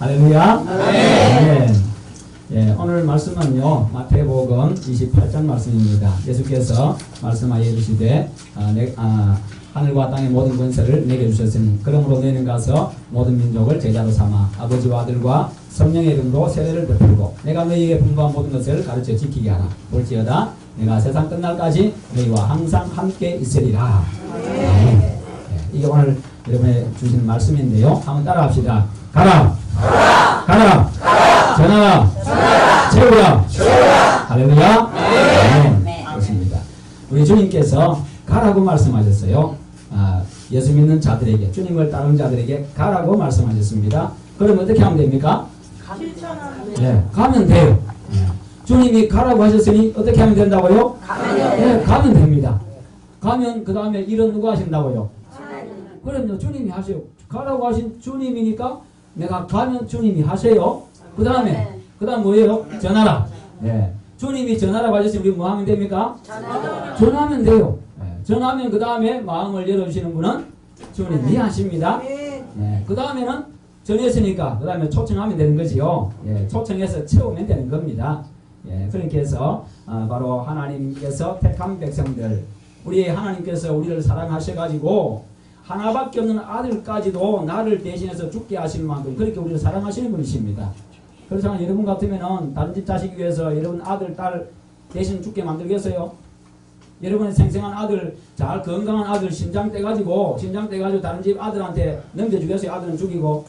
할렐루야. 네. 예, 오늘 말씀은요 마태복음 28장 말씀입니다. 예수께서 말씀하여 이르시되 하늘과 땅의 모든 권세를 내게 주셨으니 그러므로 너희는 가서 모든 민족을 제자로 삼아 아버지와 아들과 성령의 이름으로 세례를 베풀고 내가 너희에게 분부한 모든 것을 가르쳐 지키게 하라. 볼지어다 내가 세상 끝날까지 너희와 항상 함께 있으리라. 네. 이게 오늘 여러분의 주신 말씀인데요. 한번 따라합시다. 가라! 가라! 가라! 가라! 전하라! 채우라! 할렐루야! 네. 그렇습니다. 우리 주님께서 가라고 말씀하셨어요. 예수 믿는 자들에게, 주님을 따르는 자들에게 가라고 말씀하셨습니다. 그럼 어떻게 하면 됩니까? 네, 가면 돼요. 주님이 가라고 하셨으니 어떻게 하면 된다고요? 네, 가면 됩니다. 가면 그 다음에 일은 누가 하신다고요? 그럼요, 주님이 하세요. 가라고 하신 주님이니까 내가 가면 주님이 하세요. 그 다음 뭐예요? 전하라. 네. 주님이 전하라고 하셨으니 우리 뭐 하면 됩니까? 전하면 돼요. 네. 전하면 그 다음에 마음을 열어주시는 분은 주님이 하십니다. 네. 그 다음에는 전했으니까 그 다음에 초청하면 되는 거지요. 예. 초청해서 채우면 되는 겁니다. 예. 그렇게 해서 바로 하나님께서 택한 백성들, 우리 하나님께서 우리를 사랑하셔가지고 하나밖에 없는 아들까지도 나를 대신해서 죽게 하실 만큼 그렇게 우리를 사랑하시는 분이십니다. 그렇잖아요. 여러분 같으면은 다른 집 자식 위해서 여러분 아들, 딸 대신 죽게 만들겠어요? 여러분의 생생한 아들, 잘 건강한 아들 신장 떼가지고 다른 집 아들한테 넘겨주겠어요? 아들은 죽이고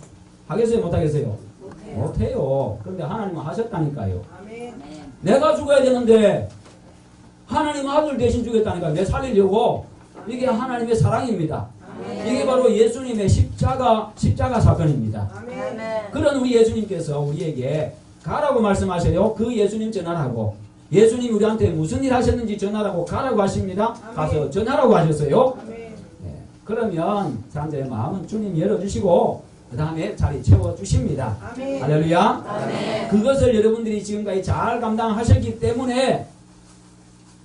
하겠어요? 못하겠어요? 못해요. 그런데 하나님은 하셨다니까요. 아멘. 내가 죽어야 되는데 하나님 아들 대신 죽였다니까. 내 살리려고. 이게 하나님의 사랑입니다. 이게 바로 예수님의 십자가 사건입니다. 아멘. 그런 우리 예수님께서 우리에게 가라고 말씀하셔요. 그 예수님 전하라고. 예수님 우리한테 무슨 일 하셨는지 전하라고 가라고 하십니다. 아멘. 가서 전하라고 하셨어요. 네. 그러면 사람들의 마음은 주님 열어주시고 그 다음에 자리 채워주십니다. 아멘. 할렐루야. 아멘. 그것을 여러분들이 지금까지 잘 감당하셨기 때문에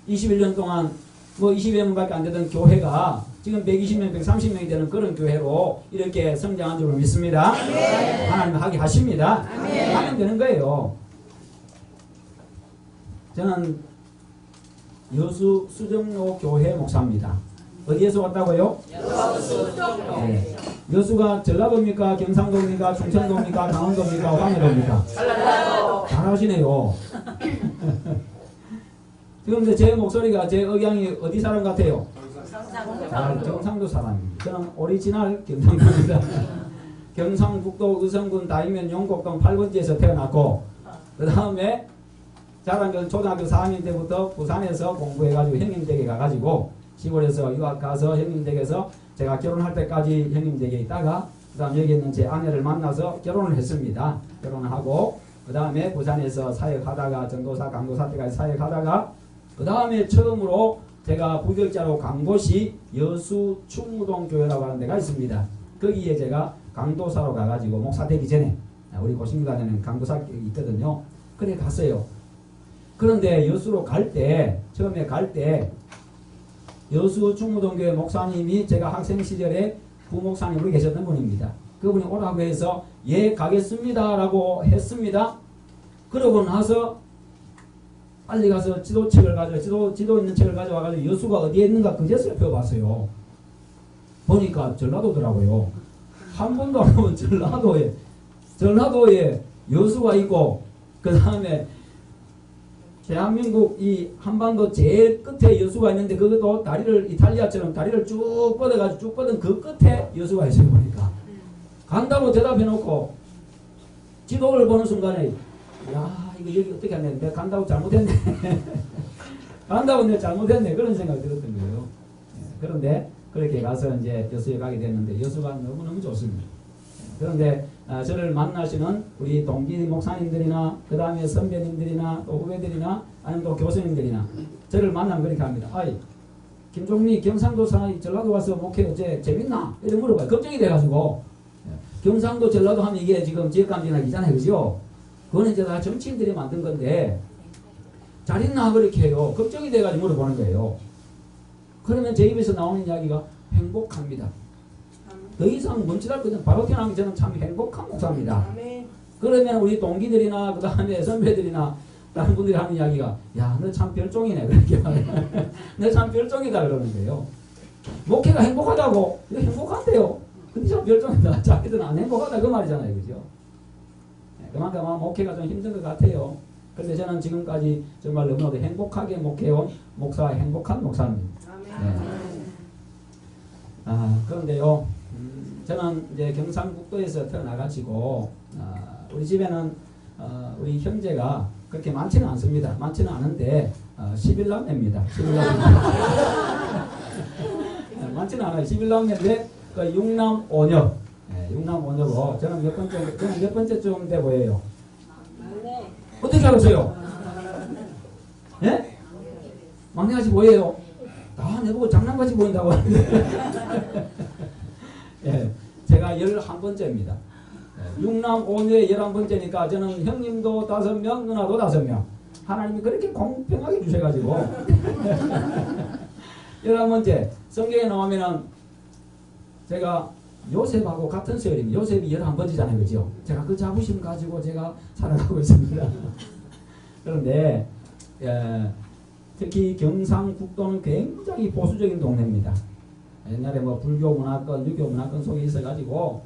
21년 동안 20여명밖에 안 되던 교회가 지금 120명, 130명이 되는 그런 교회로 이렇게 성장한 줄로 믿습니다. 아멘. 하나님 하게 하십니다. 아멘. 하면 되는 거예요. 저는 여수 수정로 교회 목사입니다. 어디에서 왔다고요? 여수 수정로. 네. 여수가 전라도입니까? 경상도입니까? 충청도입니까? 강원도입니까? 황해도입니까? 전라도. 잘하시네요. 지금 제 목소리가, 제 억양이 어디 사람 같아요? 경상도 사람입니다. 저는 오리지널 경상도입니다. 경상북도 의성군 다이면 용곡동 8번지에서 태어났고 그 다음에 자란 건 초등학교 4학년 때부터 부산에서 공부해가지고 형님댁에 가가지고 시골에서 유학 가서 형님댁에서 제가 결혼할 때까지 형님댁에 있다가 그 다음 여기 있는 제 아내를 만나서 결혼을 했습니다. 결혼을 하고 그 다음에 부산에서 사역하다가 전도사, 강도사 때까지 사역하다가 그 다음에 처음으로 제가 부교육자로 간 곳이 여수 충무동 교회라고 하는 데가 있습니다. 거기에 제가 강도사로 가가지고 목사 되기 전에 우리 고신교단에는 강도사 있거든요. 그래 갔어요. 그런데 여수로 처음에 갈 때 여수 충무동 교회 목사님이 제가 학생 시절에 부목사님으로 계셨던 분입니다. 그분이 오라고 해서 예 가겠습니다 라고 했습니다. 그러고 나서 빨리 가서 지도책을 지도 있는 책을 가져와가지고 여수가 어디에 있는가 그제 살펴봤어요. 보니까 전라도더라고요. 한 번도 안 보면 전라도에 여수가 있고 그 다음에 대한민국 이 한반도 제일 끝에 여수가 있는데 그것도 이탈리아처럼 다리를 쭉 뻗어가지고 쭉 뻗은 그 끝에 여수가 있어요. 보니까 간다고 대답해놓고 지도를 보는 순간에 야 이거 여기 어떻게 안 되는데 간다고 잘못했네. 간다고 내가 잘못했네. 그런 생각이 들었던 거예요. 그런데 그렇게 가서 이제 여수에 가게 됐는데 여수가 너무너무 좋습니다. 그런데 저를 만나시는 우리 동기 목사님들이나 그 다음에 선배님들이나 또 후배들이나 아니면 또 교수님들이나 저를 만나면 그렇게 합니다. 아이 김종리 경상도 사람이 전라도 와서 목회 어째 재밌나? 이렇게 물어봐요. 걱정이 돼가지고 경상도 전라도 하면 이게 지금 지역감진학이잖아요. 그죠? 그거는 이제 다 정치인들이 만든 건데 잘 있나 그렇게 해요. 걱정이 돼가지고 물어보는 거예요. 그러면 제 입에서 나오는 이야기가 행복합니다. 더 이상 멈칫할 거는 바로 태어나면 저는 참 행복한 목사입니다. 그러면 우리 동기들이나 그 다음에 선배들이나 다른 분들이 하는 이야기가 야, 너 참 별종이네. 그렇게 너 참 별종이다 그러는 거예요. 목회가 행복하다고? 이거 행복한데요. 근데 참 별종이다. 자기들은 안 행복하다 그 말이잖아요. 그죠? 그만큼 목회가 좀 힘든 것 같아요. 그런데 저는 지금까지 정말 너무나도 행복하게 목회해온 목사, 행복한 목사입니다. 네. 그런데요, 저는 이제 경상북도에서 태어나가지고, 우리 집에는, 우리 형제가 그렇게 많지는 않습니다. 많지는 않은데, 11남매입니다. 11남매. 많지는 않아요. 11남매인데, 그 6남 5녀. 네, 6남 5녀고, 저는 몇 번째쯤 돼 보여요? 어떻게 알았어요? 예? 막내같이 보여요? 내보고 장난같이 보인다고 하는데. 예, 제가 11번째입니다. 6남 5녀에 11번째니까 저는 형님도 5명, 누나도 5명. 하나님이 그렇게 공평하게 주셔가지고. 11번째. 성경에 나오면은 제가 요셉하고 같은 세월입니다. 요셉이 11번째잖아요. 그죠? 제가 그 자부심 가지고 제가 살아가고 있습니다. 그런데, 특히 경상북도는 굉장히 보수적인 동네입니다. 옛날에 뭐 불교 문화권, 유교 문화권 속에 있어가지고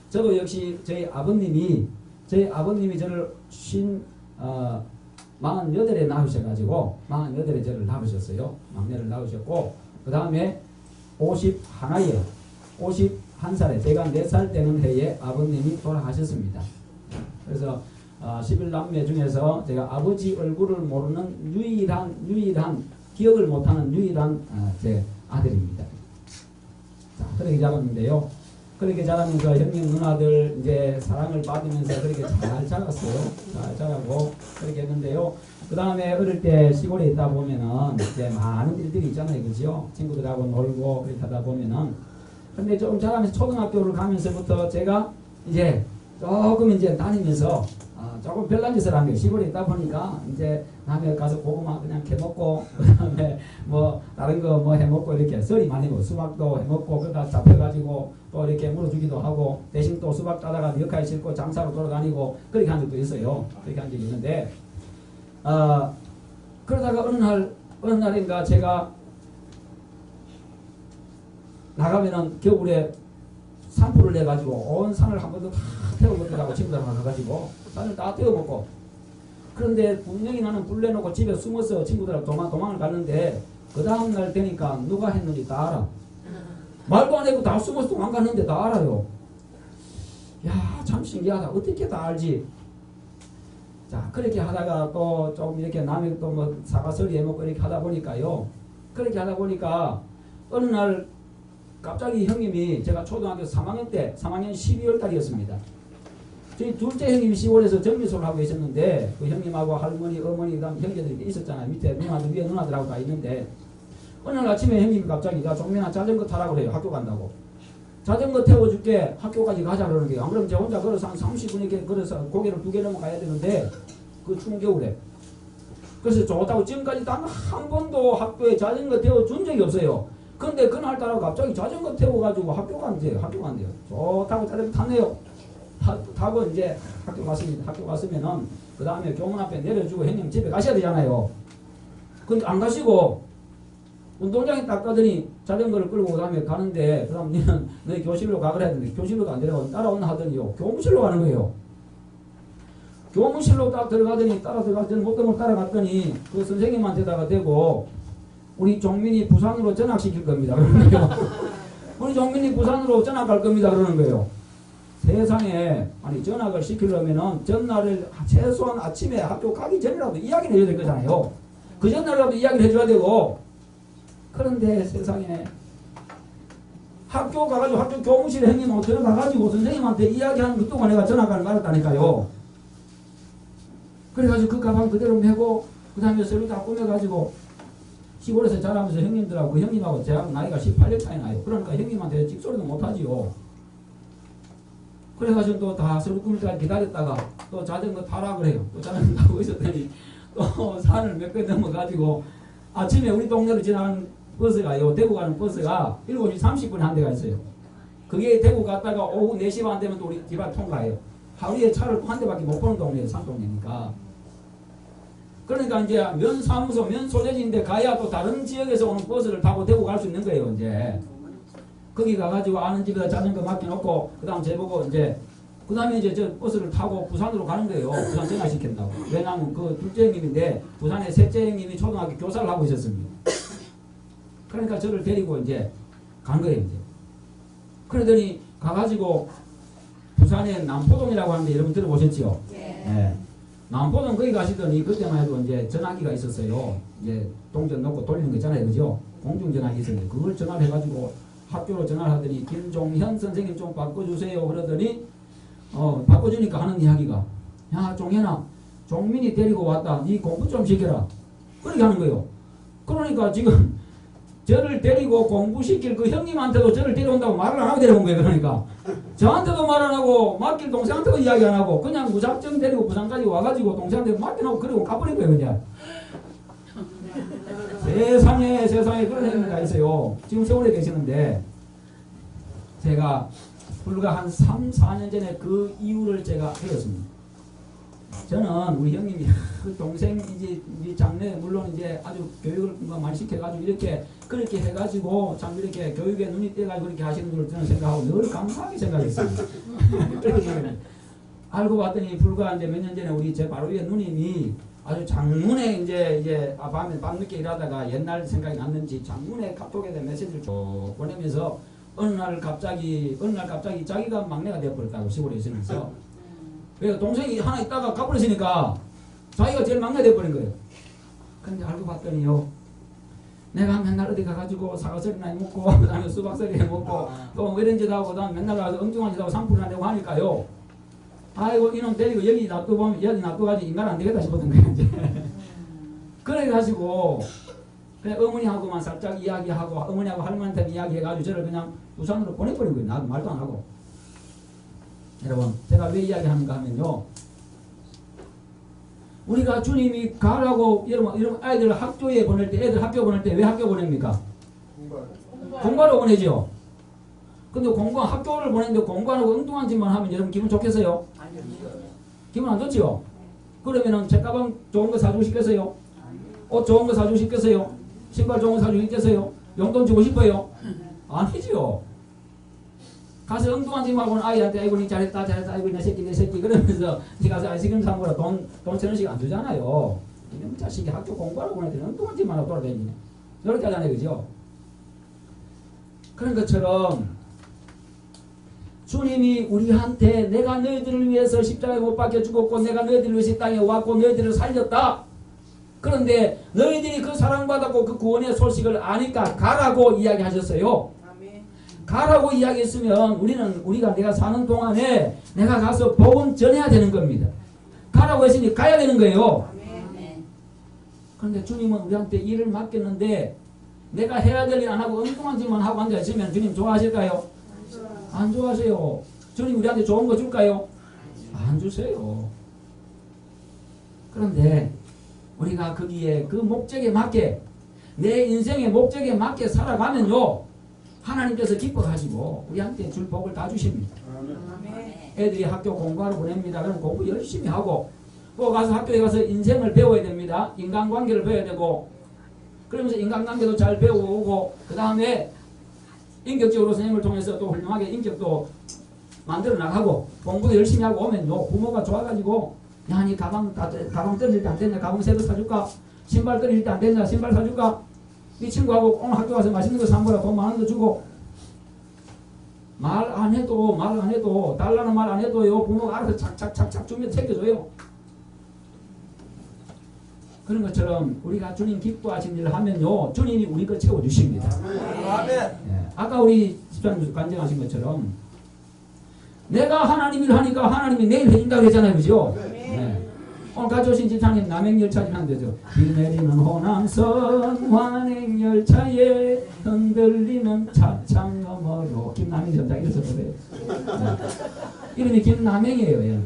저도 역시 저희 아버님이 저를 48에 낳으셔가지고 48에 저를 낳으셨어요. 막내를 낳으셨고 그 다음에 51에 51살에 제가 4살 되는 해에 아버님이 돌아가셨습니다. 그래서 11남매 중에서 제가 아버지 얼굴을 모르는 유일한 기억을 못하는 유일한 제 아들입니다. 자, 그렇게 자랐는데요. 그렇게 자라면서 형님 누나들 이제 사랑을 받으면서 그렇게 잘 자랐어요. 잘 자라고 그렇게 했는데요. 그 다음에 어릴 때 시골에 있다 보면은 이제 많은 일들이 있잖아요. 그죠? 친구들하고 놀고 그렇게 하다 보면은 근데 조금 자라면서 초등학교를 가면서부터 제가 이제 조금 이제 다니면서 조금 별난 짓을 하는 거예요. 시골에 있다 보니까 이제 남해 가서 고구마 그냥 캐먹고 그 다음에 뭐 다른 거 뭐 해먹고 이렇게 썰이 많이 고 수박도 해먹고 그러다 잡혀가지고 또 이렇게 물어주기도 하고 대신 또 수박 따다가 역할 싣고 장사로 돌아다니고 그렇게 한 적도 있어요. 그렇게 한 적이 있는데 그러다가 어느 날인가 제가 나가면은 겨울에 산불을 내가지고 온 산을 한 번도 다 태워먹더라고. 친구들하고 가가지고 산을 다 태워먹고 그런데 분명히 나는 불 내놓고 집에 숨어서 친구들하고 도망을 갔는데 그 다음날 되니까 누가 했는지 다 알아. 말도 안 하고 다 숨어서 도망갔는데 다 알아요. 야, 참 신기하다. 어떻게 다 알지? 자, 그렇게 하다가 또 좀 이렇게 남의 또 뭐 사과서리 해먹고 이렇게 하다 보니까요. 그렇게 하다 보니까 어느 날 갑자기 형님이 제가 초등학교 3학년 때 3학년 12월 달이었습니다. 저희 둘째 형님이 시골에서 정비소를 하고 계셨는데 그 형님하고 할머니, 어머니, 그다음 형제들이 있었잖아요. 밑에 누나들, 위에 누나들하고 다 있는데 어느 날 아침에 형님이 갑자기 야 종민아 자전거 타라고 그래요. 학교 간다고. 자전거 태워줄게. 학교까지 가자 그러는 거예요. 안 그러면 제가 혼자 걸어서 한 30분 이렇게 걸어서 고개를 2개 넘어가야 되는데 그 추운 겨울에. 그래서 좋다고 지금까지 단 한 번도 학교에 자전거 태워준 적이 없어요. 근데 그날따라 갑자기 자전거 태워가지고 학교 간대요. 좋다고 자전거 탔네요. 타고 이제 학교 갔습니다. 학교 갔으면은 그 다음에 교문 앞에 내려주고 형님 집에 가셔야 되잖아요. 근데 안 가시고 운동장에 딱 가더니 자전거를 끌고 그 다음에 가는데 그 다음 너는 너희 교실로 가그래 했는데 교실로도 안 데려가고 따라오나 하더니요. 교무실로 가는 거예요. 교무실로 딱 들어가더니 저는 목동으로 따라갔더니 그 선생님한테다가 대고 우리 종민이 부산으로 전학시킬 겁니다. 우리 종민이 부산으로 전학갈 겁니다. 그러는 거예요. 세상에 아니 전학을 시키려면은 전날을 최소한 아침에 학교 가기 전이라도 이야기를 해줘야 될 거잖아요. 그 전날이라도 이야기를 해줘야 되고 그런데 세상에 학교 가가지고 학교 교무실에 형님하고 들어가가지고 선생님한테 이야기하는 것 동안 내가 전학을 말았다니까요. 그래가지고 그 가방 그대로 메고 그 다음에 서류 다 꾸며가지고 시골에서 자라면서 형님들하고 그 형님하고 제하고 나이가 18년 차이 나요. 그러니까 형님한테 찍소리도 못하지요. 그래가지고 또 다 서류 꾸밀 때까지 기다렸다가 또 자전거 타라 그래요. 또 자전거 타고 있었더니 또 산을 몇 개 넘어가지고 아침에 우리 동네로 지나가는 버스가요. 대구 가는 버스가 7시 30분에 한 대가 있어요. 그게 대구 갔다가 오후 4시 반 되면 또 우리 집 앞 통과해요. 하루에 차를 한 대밖에 못 보는 동네예요. 산동네니까. 그러니까 이제 면사무소, 면소재지인데 가야 또 다른 지역에서 오는 버스를 타고 대구 갈 수 있는 거예요. 이제 거기 가가지고 아는 집에다 자전거 맡겨놓고 그 다음 제보고 이제 그 다음에 이제 저 버스를 타고 부산으로 가는 거예요. 부산 전화시킨다고. 왜냐하면 그 둘째 형님인데 부산에 셋째 형님이 초등학교 교사를 하고 있었습니다. 그러니까 저를 데리고 이제 간 거예요. 이제. 그러더니 가가지고 부산에 남포동이라고 하는데 여러분 들어보셨죠? 네. 남포동 거기 가시더니 그때만 해도 이제 전화기가 있었어요. 이제 동전 넣고 돌리는 거 있잖아요. 그죠? 공중전화기 있었는데 그걸 전화를 해가지고 학교로 전화를 하더니 김종현 선생님 좀 바꿔주세요. 그러더니 바꿔주니까 하는 이야기가 야 종현아 종민이 데리고 왔다. 네 공부 좀 시켜라. 그렇게 하는 거예요. 그러니까 지금 저를 데리고 공부시킬 그 형님한테도 저를 데려온다고 말을 안 하고 데려온 거예요. 그러니까 저한테도 말 안 하고 맡길 동생한테도 이야기 안 하고 그냥 무작정 데리고 부산까지 와가지고 동생한테 맡겨놓고 그리고 가버린 거예요. 그냥 세상에 그런 형님이 있어요. 지금 서울에 계시는데 제가 불과 한 3, 4년 전에 그 이유를 제가 배웠습니다. 저는 우리 형님이 그 동생 이제 우리 장래 물론 이제 아주 교육을 많이 시켜가지고 이렇게 그렇게 해가지고 참 이렇게 교육에 눈이 띄어가지고 그렇게 하시는 걸 저는 생각하고 늘 감사하게 생각했습니다. 알고 봤더니 불과 이제 몇 년 전에 우리 제 바로 위에 누님이 아주 장문에 이제 밤늦게 일하다가 옛날 생각이 났는지 장문에 카톡에 대한 메시지를 쭉 보내면서 어느 날 갑자기 자기가 막내가 되어버렸다고 시골에 있으면서 그래서 동생이 하나 있다가 가버렸으니까 자기가 제일 막내 되어버린 거예요. 근데 알고 봤더니요 내가 맨날 어디 가가지고 사과서리나 해먹고 그 다음에 수박서리 해먹고 또 이런 짓 하고 그 다음에 맨날 가서 엉뚱한 짓 하고 상품이나 내고 하니까요 아이고 이놈 데리고 여기 놔두면 여기 놔두가지고 인간 안 되겠다 싶었던 거예요. 이제. 그래가지고 그냥 어머니하고만 살짝 이야기하고 어머니하고 할머니한테 이야기해가지고 저를 그냥 부산으로 보내버린 거예요. 나도 말도 안 하고. 여러분 제가 왜 이야기하는가 하면요 우리가 주님이 가라고 여러분 아이들 학교에 보낼 때 애들 학교 보낼 때 왜 학교 보냅니까? 공부하러 보내죠. 근데 학교를 보내는데 공부하고 엉뚱한 짓만 하면 여러분 기분 좋겠어요? 기분 안 좋지요? 그러면은 책가방 좋은 거 사주고 싶겠어요? 옷 좋은 거 사주고 싶겠어요? 신발 좋은 거 사주고 싶겠어요? 용돈 주고 싶어요? 아니지요. 가서 엉뚱한 짓 말고는 아이한테 아이고 니 잘했다 아이고 내 새끼 그러면서 니 가서 아이스크림 사 먹으라 돈 1,000원씩 안 주잖아요. 이놈 자식이 학교 공부하러 보낼 때는 엉뚱한 짓만 하고 돌아다니네. 이렇게 하잖아요. 그죠? 그런 것처럼 주님이 우리한테 내가 너희들을 위해서 십자가에 못 박혀 죽었고 내가 너희들을 위해서 이 땅에 왔고 너희들을 살렸다. 그런데 너희들이 그 사랑받았고 그 구원의 소식을 아니까 가라고 이야기하셨어요. 가라고 이야기했으면 우리가 내가 사는 동안에 내가 가서 복음 전해야 되는 겁니다. 가라고 했으니 가야 되는 거예요. 그런데 주님은 우리한테 일을 맡겼는데 내가 해야 될 일 안 하고 엉뚱한 짓만 하고 앉아있으면 주님 좋아하실까요? 안 좋아하세요. 주님 우리한테 좋은 거 줄까요? 안 주세요. 그런데 우리가 거기에 그 목적에 맞게 내 인생의 목적에 맞게 살아가면요 하나님께서 기뻐하시고 우리한테 줄 복을 다 주십니다. 애들이 학교 공부하러 보냅니다. 그럼 공부 열심히 하고 또 가서 학교에 가서 인생을 배워야 됩니다. 인간관계를 배워야 되고 그러면서 인간관계도 잘 배우고 그 다음에 인격적으로 선생님을 통해서 또 훌륭하게 인격도 만들어 나가고 공부도 열심히 하고 오면요 부모가 좋아가지고 야 니 가방 떨어질 때 안 됐냐 가방 새로 사줄까 신발 떨어질 때 안 됐냐 신발 사줄까 이 친구하고 오늘 학교 가서 맛있는 거 사먹으라 돈 많은 거 주고 말 안 해도 달라는 말 안 해도요 부모가 알아서 착착착착 주면 챙겨줘요. 그런 것처럼 우리가 주님 기뻐하신 일을 하면요 주님이 우리 걸 채워주십니다. 아까 우리 집사님 간증하신 것처럼 내가 하나님 일 하니까 하나님이 내일 해준다고 그랬잖아요. 그죠? 네. 오늘 가져오신 집사님 남행열차 지나면 되죠. 비 내리는 호남선 환행열차에 흔들리는 차창 너머로 김남행 전장 이래서 그래요. 이름이 김남행이에요. 예.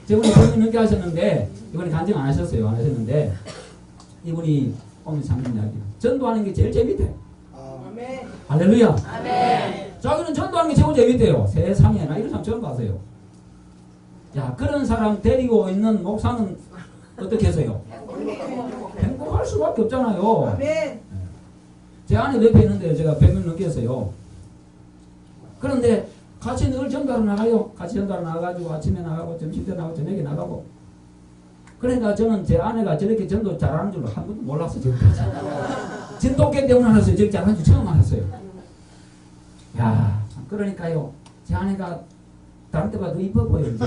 저번에 본인 늦게 하셨는데 이번에 간증 안 하셨어요. 안 하셨는데 이분이 오늘 장면 이야기 전도하는 게 제일 재밌대요. 아멘. 할렐루야. 아멘. 자기는 전도하는 게 제일 재밌대요. 세상에 나 이런 사람 처음 봤어요. 야, 그런 사람 데리고 있는 목사는 어떻게 해서요? 행복할 수밖에 없잖아요. 아멘. 제 아내 옆에 있는데 제가 100명 넘게 했어요. 그런데 같이 늘 전도하러 나가요. 같이 전도하러 나가가지고 아침에 나가고 점심때 나가고 저녁에 나가고. 그러니까 저는 제 아내가 저렇게 전도 잘하는 줄 한 번도 몰랐어요. 지금까지. 진돗개 때문에 알았어요. 저렇게 잘하는 줄 처음 알았어요. 야, 그러니까요. 제 아내가 다른 때보다 더 이뻐 보여요. 이제.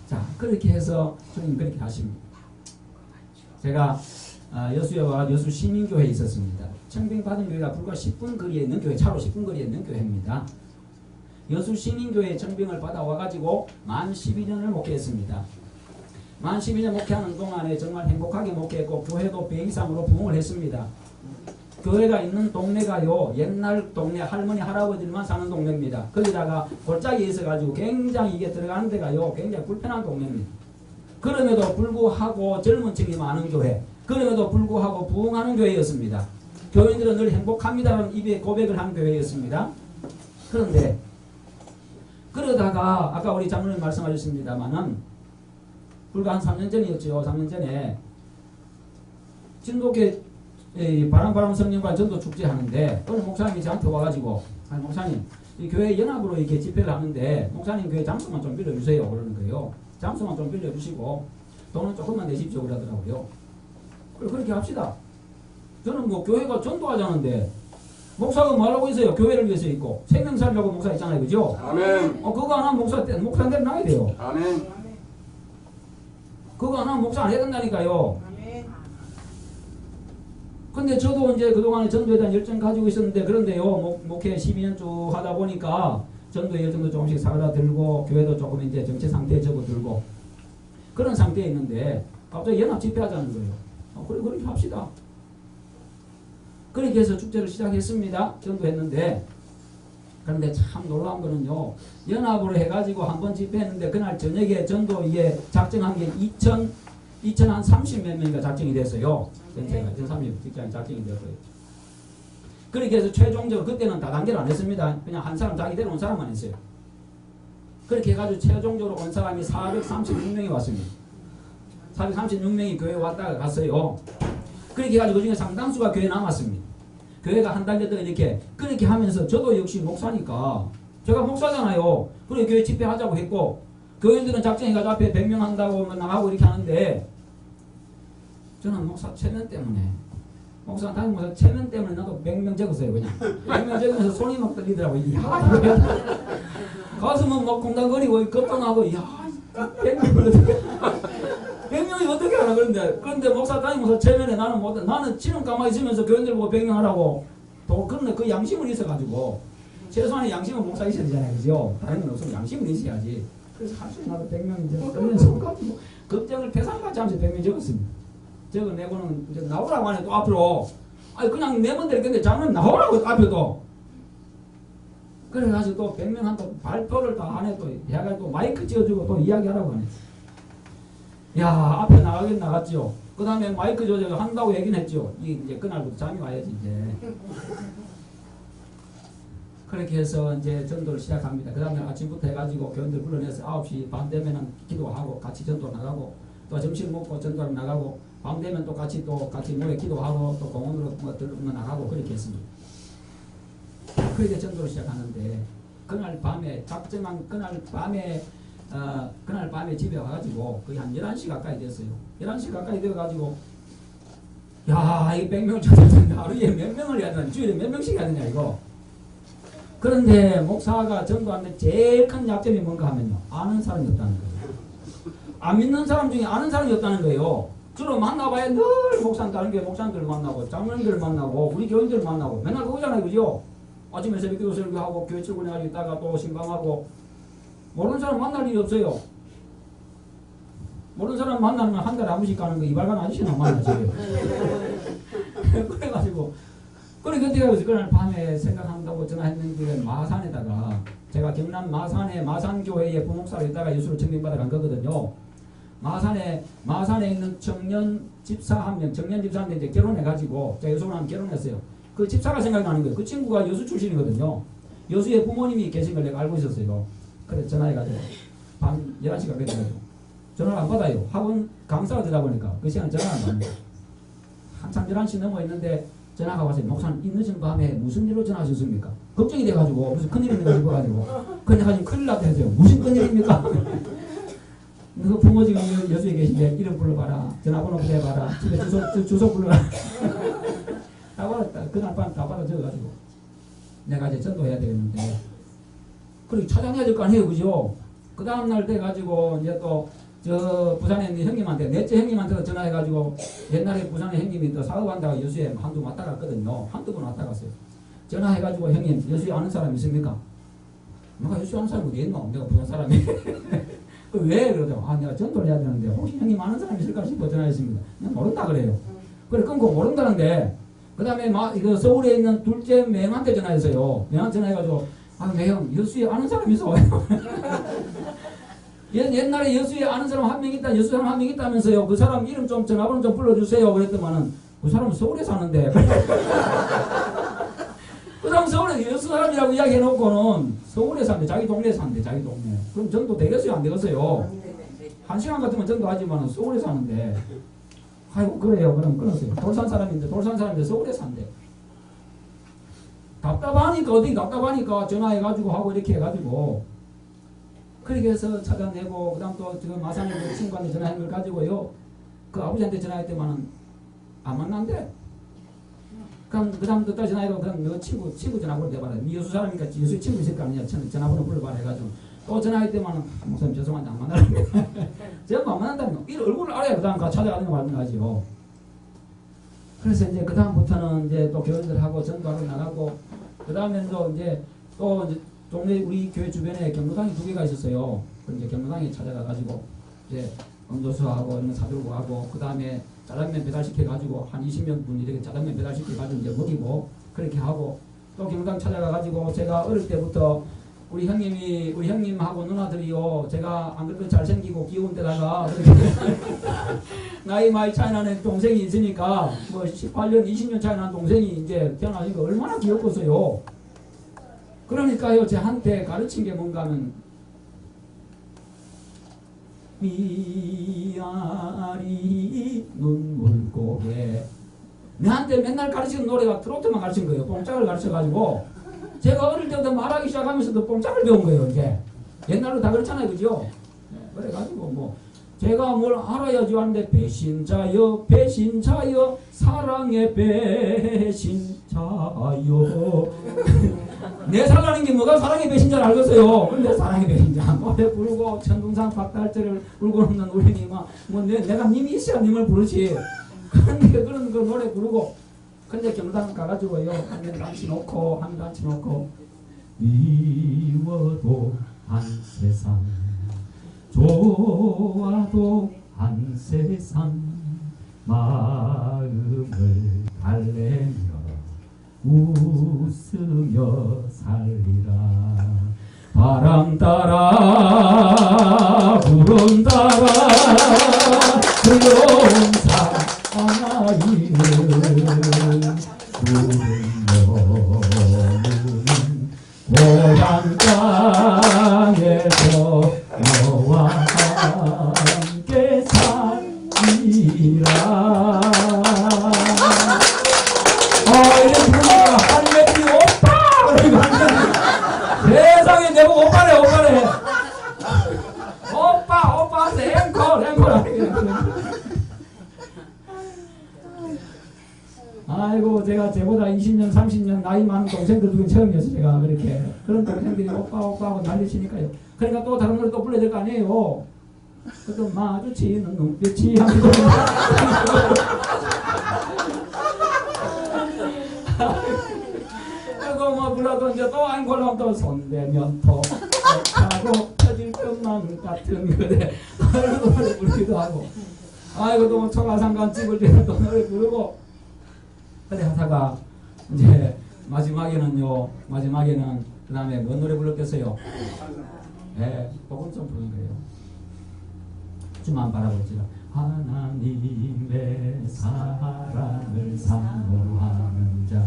자, 그렇게 해서 주님 그렇게 하십니다. 제가 여수에 와 여수 시민교회에 있었습니다. 청빙받은 교회가 불과 10분 거리에 있는 교회, 차로 10분 거리에 있는 교회입니다. 여수 시민교회에 청빙을 받아와가지고 만 12년을 목회했습니다. 만 12년 목회하는 동안에 정말 행복하게 목회했고 교회도 배 이상으로 부흥을 했습니다. 교회가 있는 동네가요, 옛날 동네 할머니 할아버지들만 사는 동네입니다. 거기다가 골짜기에 있어가지고 굉장히 이게 들어가는 데가요 굉장히 불편한 동네입니다. 그럼에도 불구하고 젊은 층이 많은 교회, 그럼에도 불구하고 부흥하는 교회였습니다. 교인들은 늘 행복합니다라는 입에 고백을 한 교회였습니다. 그런데 그러다가 아까 우리 장로님 말씀하셨습니다마는 불과 한 3년 전이었죠. 3년 전에 진돗개 바람 성령과 전도 축제 하는데 어느 목사님이 저한테 와가지고 목사님 이 교회 연합으로 이렇게 집회를 하는데 목사님 교회 장소만 좀 빌려주세요 그러는 거예요. 장소만 좀 빌려주시고 돈은 조금만 내십시오 그러더라고요. 그렇게 합시다. 저는 뭐 교회가 전도하자는데 목사가 뭐하려고 있어요? 교회를 위해서 있고 생명 살려고 목사 있잖아요. 그죠? 아멘. 그거 안 하면 목사한테 나야 돼요. 아멘. 그거 안 하면 목사 안 해야 된다니까요. 아멘. 근데 저도 이제 그동안에 전도에 대한 열정 가지고 있었는데 그런데요 목회 12년 쭉 하다 보니까 전도의 열정도 조금씩 사그라들고 교회도 조금 이제 정체 상태에 접어들고 그런 상태에 있는데 갑자기 연합 집회하자는 거예요. 그렇게 합시다. 그렇게 해서 축제를 시작했습니다. 전도했는데 그런데 참 놀라운 거는요 연합으로 해가지고 한번 집회했는데 그날 저녁에 전도 이게 작정한 게 2030몇 명이가 작정이 됐어요. 전체가 2030 직장이 작정이 됐어요. 그렇게 해서 최종적으로 그때는 다단계를 안 했습니다. 그냥 한 사람 자기 데려온 사람만 했어요. 그렇게 해가지고 최종적으로 온 사람이 436명이 왔습니다. 436명이 교회에 왔다가 갔어요. 그렇게 해가지고 그 중에 상당수가 교회에 남았습니다. 교회가 한 단계 더 이렇게 그렇게 하면서 저도 역시 목사니까 제가 목사잖아요. 그리고 교회 집회하자고 했고 교인들은 작정해가지고 앞에 100명 한다고 나가고 이렇게 하는데 저는 목사 체면 때문에 목사 담임 목사 체면 때문에 나도 100명 적었어요. 그냥 100명 적으면서 손이 막 떨리더라고요. 이야 가슴은 막 콩당거리고 걱정하고 이야 100명을 어떻게 100명이 어떻게 하나 그런데 목사 담임 목사 체면에 나는 못 나는 지금 가만히 있으면서 교인들 보고 100명 하라고 또 그런데 그 양심은 있어가지고 최소한의 양심은 목사 있어야 되잖아요. 그죠? 다른 건 없으면 양심은 있어야지. 그래서 한숨 나도 100명 이제 떨면서 가지고 걱정을 배상받지 않으면서 100명 적었습니다. 적어내고는 이제 나오라고 하네 또 앞으로 아니 그냥 내면 될 건데 장로님 나오라고 앞에도 그래가지고 또 100명 한테 발표를 다 안에 또 해가지고 또 마이크 찍어주고 또 이야기하라고 하네. 야 앞에 나가긴 나갔죠. 그 다음에 마이크 조절 한다고 얘기는 했죠. 이제 그날부터 잠이 와야지 이제. 그렇게 해서 이제 전도를 시작합니다. 그 다음에 아침부터 해가지고 교인들 불러내서 9시 밤 되면은 기도하고 같이 전도 나가고 또 점심 먹고 전도를 나가고 밤 되면 또 같이 모여 기도하고 또 공원으로 나가고 그렇게 했습니다. 그렇게 전도를 시작하는데 그날 밤에 작정한 그날 밤에 집에 와가지고 거의 한 11시 가까이 됐어요. 11시 가까이 되어가지고 야 이 100명을 찾았는데 하루에 몇 명을 해야 되나 주일에 몇 명씩 해야 되냐 이거. 그런데 목사가 전도하는데 제일 큰 약점이 뭔가 하면요 아는 사람이 없다는 거예요. 안 믿는 사람 중에 아는 사람이 없다는 거예요. 주로 만나봐야 늘 목사 다른 교회 목사님들 만나고 장로님들 만나고 우리 교인들 만나고 맨날 그거잖아요. 그죠? 아침에 새벽기도 설교하고 교회 출근해가지고 있다가 또 신방하고 모르는 사람 만날 일이 없어요. 모르는 사람 만나면 한 달에 한 번씩 가는 거 이발관 아저씨나 만나지. 그래가지고 그렇게 어떻게 하고 그날 밤에 생각한다고 전화했는데 마산에다가 제가 경남 마산에 마산교회에 부목사로 있다가 예수를 청빙받아 간 거거든요. 마산에 있는 청년 집사 한 명, 청년 집사한테 이제 결혼해가지고 제가 예수를 한 결혼했어요. 그 집사가 생각나는 거예요. 그 친구가 여수 출신이거든요. 여수에 부모님이 계신 걸 내가 알고 있었어요. 그래서 전화해가지고 밤 11시가 그래가지고 전화를 안 받아요. 학원 강사가 되다 보니까 그 시간 전화를 안 받는 거예요. 한참 11시 넘어 있는데 전화가 왔어요. 목사님, 이 늦은 밤에 무슨 일로 전화하셨습니까? 걱정이 돼가지고 무슨 큰일이 있는 거 싶어가지고 그냥 가지고 큰일 났다 했어요. 무슨 큰일입니까? 그 부모 지금 여수에 계신데 이름 불러봐라. 전화번호 보내봐라. 집에 주소 불러라. 다 받았다. 그날 밤 다 받아 적어가지고 내가 이제 전도해야 되겠는데 그리고 찾아내야 될 거 아니에요. 그죠? 그 다음날 돼가지고 이제 또 저 부산에 있는 형님한테 넷째 형님한테 전화해가지고 옛날에 부산에 형님이 또 사업한다고 여수에 한두 왔다 갔거든요. 한두 번 왔다 갔어요. 전화해가지고 형님 여수에 아는 사람 있습니까? 내가 여수에 아는 사람이 어디 있노? 내가 부산 사람이. 왜? 그러더라고. 내가 전도를 해야 되는데 혹시 형님 아는 사람 있을까 싶어 전화했습니다. 그냥 모른다 그래요. 그래 끊고 모른다는데 그 다음에 이거 서울에 있는 둘째 맹한테 전화했어요. 맹한테 전화해가지고 매형 여수에 아는 사람 있어. 옛날에 여수에 아는 사람 한 명 있다, 여수 사람 한 명 있다면서요. 그 사람 이름 좀 전화번호 좀 불러주세요. 그랬더만은 그 사람은 서울에 사는데. 그 사람 서울에 여수 사람이라고 이야기해놓고는 서울에 사는데 자기 동네에 사는데 자기 동네. 그럼 전도 되겠어요, 안 되겠어요? 1시간 같으면 전도하지만 서울에 사는데. 아이고 그래요. 그럼 끊었어요. 돌산 사람인데 서울에 산대. 답답하니까 전화해가지고 하고 이렇게 해가지고 그렇게 해서 찾아내고 그 다음 또 지금 마산에 그 친구한테 전화한 걸 가지고요. 그 아버지한테 전화했더만은 안 만난대. 그럼 그 다음 또 전화해서 그럼 너 친구 전화번호 내봐라. 네 여수 사람이니까 여수에 친구 있을 거 아니냐. 전화번호 불러봐라 해가지고 또 전화했더만은 목사님 죄송한데 안 만나는데. 제가 안 만난다는 거. 이 얼굴을 알아야 그 다음 찾아가는 거 맞는 거지요. 그래서 이제 그 다음부터는 이제 또 교회들하고 전도하러 나가고 그 다음에 또 이제 동네 우리 교회 주변에 경로당이 2개가 있었어요. 그 이제 경로당에 찾아가가지고 이제 음료수하고 이런 거 사들고 하고 그 다음에 짜장면 배달시켜가지고 한 20명 분 이렇게 짜장면 배달시켜가지고 이제 먹이고 그렇게 하고 또 경로당 찾아가가지고 제가 어릴 때부터 우리 형님하고 누나들이요 제가 안 그래도 잘생기고 귀여운 데다가 나이 많이 차이 나는 동생이 있으니까 뭐 18년 20년 차이 나는 동생이 이제 태어나니까 얼마나 귀엽겠어요. 그러니까요 제한테 가르친 게 뭔가 하면 미아리 눈물고개 내한테 맨날 가르치는 노래가 트로트만 가르친 거예요. 뽕짝을 가르쳐가지고 제가 어릴 때부터 말하기 시작하면서도 뽕짝을 배운 거예요. 이제 옛날로 다 그렇잖아요. 그죠? 그래가지고 뭐 제가 뭘 알아야지 하는데 배신자여 사랑의 배신자여 내 살라는 게 뭐가 사랑의 배신자를 알겠어요. 근데 사랑의 배신자 노래 부르고 천둥산 박달재를 울고 없는 우리 님아 내가 님이 있어야 님을 부르지. 그런데 그런 거 노래 부르고 근데 경당 가가지고요 한 단치 놓고 미워도 한 세상 좋아도 한 세상 마음을 달래며 웃으며 살리라 바람 따라 구름 따라 그려온 사나이는 고향 땅에서 너와 함께 살리라. 이런 분위기가 한매기 오빠! 세상에 내보고 오빠래. 오빠한테 앵콜. 아이고 제가 제보다 20년 30년 나이 많은 동생들 중에 처음이었어요. 제가 그렇게 그런 동생들이 오빠 하고 난리치니까요. 그러니까 또 다른 노래 또 불러야 될 거 아니에요. 그것도 마주치는 눈빛이 하면서 그리고 뭐 불러도 이제 또 앵콜하면 또 손대면 또 하고 터질 것만 같은 그대 노래 부르기도 하고 아이고 또 청아상관 찍을 때는 또 노래 부르고 그래 하다가 이제 마지막에는 그 다음에 뭔 노래 불렀겠어요? 복음 좀 부르는 거예요. 주만 바라보지라. 하나님의 사랑을 사모하는 자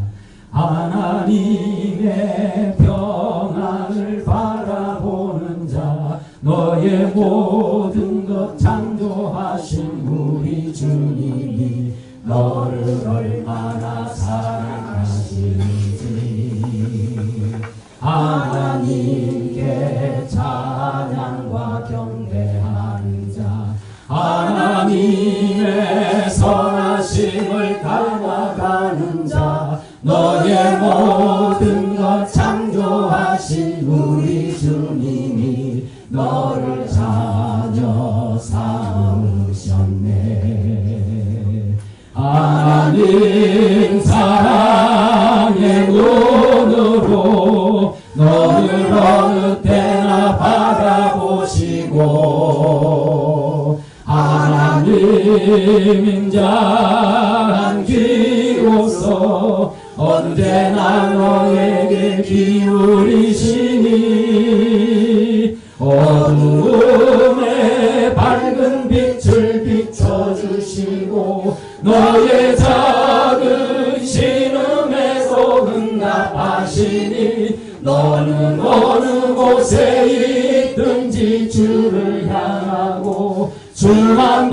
하나님의 평안을 바라보는 자 너의 모든 것 창조하신 우리 주님이 너를 얼마나 사랑하시는지 하나님께 찬양과 경배하는 자 하나님의 선하심을 닮아가는 자 너의 모든 것 창조하신 우리 주님이 너를 자녀 삼으셨네. 하나님 사랑의 눈으로 너를 어느 때나 바라보시고 하나님 인자한 귀로서 언제나 너에게 기울이시니 어둠에 밝은 빛을 비춰주시고 너의 작은 신음에도 응답하시니 너는 어느 곳에 있든지 주를 향하고 주만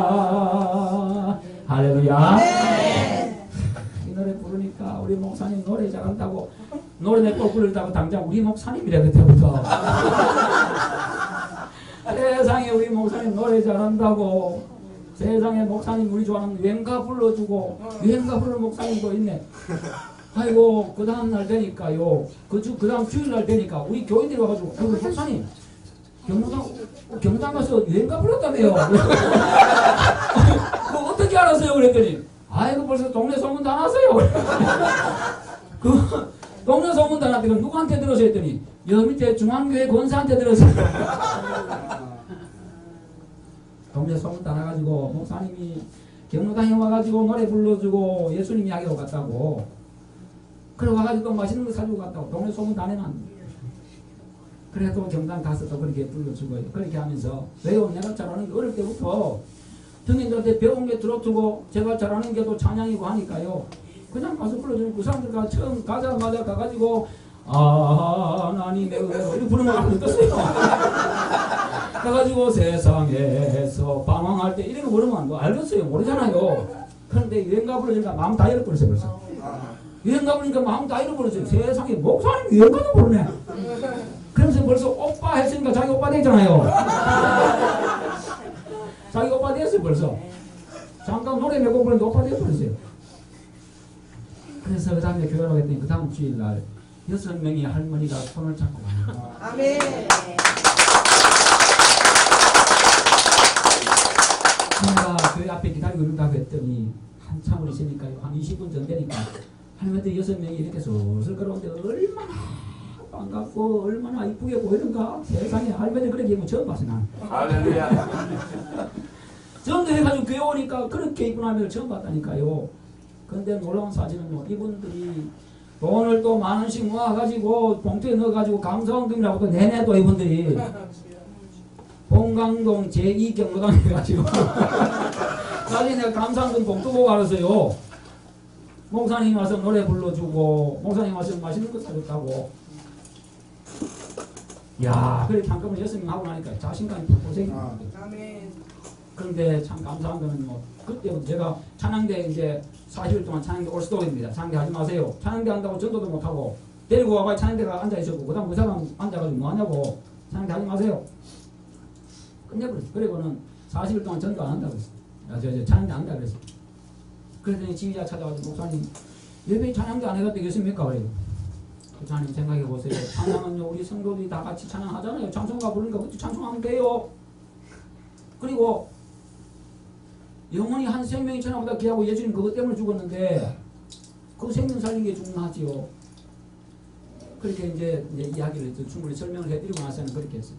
바라볼지라. 할렐루야. 네. 이 노래 부르니까 우리 목사님 노래 잘한다고 노래 내걸 부르다고 당장 우리 목사님이래 그때부터 세상에 우리 목사님 노래 잘한다고 세상에 목사님 우리 좋아하는 유행가 불러주고 유행가 부르는 목사님도 있네. 아이고 그 다음 날 되니까요 그 다음 주일 날 되니까 우리 교인들이 와가지고 목사님 경당 가서 유행가 불렀다며요. 그거 어떻게 알았어요? 그랬더니 아이고 벌써 동네 소문 다 났어요. 그 동네 소문 다 났더니 누구한테 들었어요? 했더니 여 밑에 중앙교회 권사한테 들었어요. 동네 소문 다 나가지고 목사님이 경로당에 와가지고 노래 불러주고 예수님 이야기하고 갔다고 그래 와가지고 또 맛있는 거 사주고 갔다고 동네 소문 다 내놨는데 그래도 경당 가서 또 그렇게 불러주고 그렇게 하면서 왜요? 내가 잘하는 게 어릴 때부터 형님들한테 배운 게 들어두고 제가 잘하는 게 또 찬양이고 하니까요 그냥 가서 불러주는 그 사람들과 처음 가자마자 가가지고 하나님의 은혜로 이렇게 부르는 거 떴어요. 그래가지고 세상에서 방황할 때 이런 거 부르면 뭐 알겠어요? 모르잖아요. 그런데 유행가 부르니까 마음 다 잃어버렸어요 벌써. 유행가 부르니까 마음 다 잃어버렸어요. 세상에 목사님 유행가도 부르네. 그러면서 벌써 오빠 했으니까 자기 오빠 됐잖아요. 자기 오빠 됐어요 벌써. 잠깐 노래 몇 곡 부르는데 오빠 되어버렸어요. 그래서 그 다음에 교회로 갔더니 그 다음 주일날 6명의 할머니가 손을 잡고 가요. 아멘. 제가 교회 앞에 기다리고 있다고 했더니 한참을 있으니까요. 한 20분 전 되니까 할머니들 6명이 이렇게 슬슬 걸어오는데 얼마나 반갑고 얼마나 이쁘게 보이는가. 세상에 할머니들 그렇게 입으면 처음 봤어 난. 할렐루야. 전도 해가지고 교회 오니까 그렇게 입고 나면 처음 봤다니까요. 근데 놀라운 사실은 뭐 이분들이 돈을 또 만 원씩 모아가지고 봉투에 넣어가지고 감사원금이라고 또 내내 또 이분들이 봉강동 제2경로당 해가지고 나중에 내가 감사원금 봉투 보고 알았어요. 목사님 와서 노래 불러주고 목사님 와서 맛있는 거 사줬다고. 야 그렇게 한꺼번에 6명 하고 나니까 자신감이 고생이 그런데 참 감사한 거는 뭐 그때부터 제가 찬양대 이제 40일 동안 찬양대 올 수도입니다. 찬양대 하지 마세요. 찬양대 한다고 전도도 못하고 데리고 와봐 찬양대가 앉아있었고 그 다음 그 사람 앉아가지고 뭐하냐고 찬양대 하지 마세요. 끝내버렸어. 그리고는 40일 동안 전도 안 한다고 했어. 찬양대 안 한다고 그랬어. 그랬더니 지휘자 찾아가지고 목사님 예배 찬양대 안 해가되겠습니까? 그래요. 목사님 생각해보세요. 찬양은요 우리 성도들이 다 같이 찬양하잖아요. 찬송가 부르니까 그때 찬송하면 돼요. 그리고 영원히 한 생명이 천하보다 귀하고 예수님 그것 때문에 죽었는데 그 생명 살린 게 중요하지요. 그렇게 이제 이야기를 충분히 설명을 해드리고 나서는 그렇게 했어요.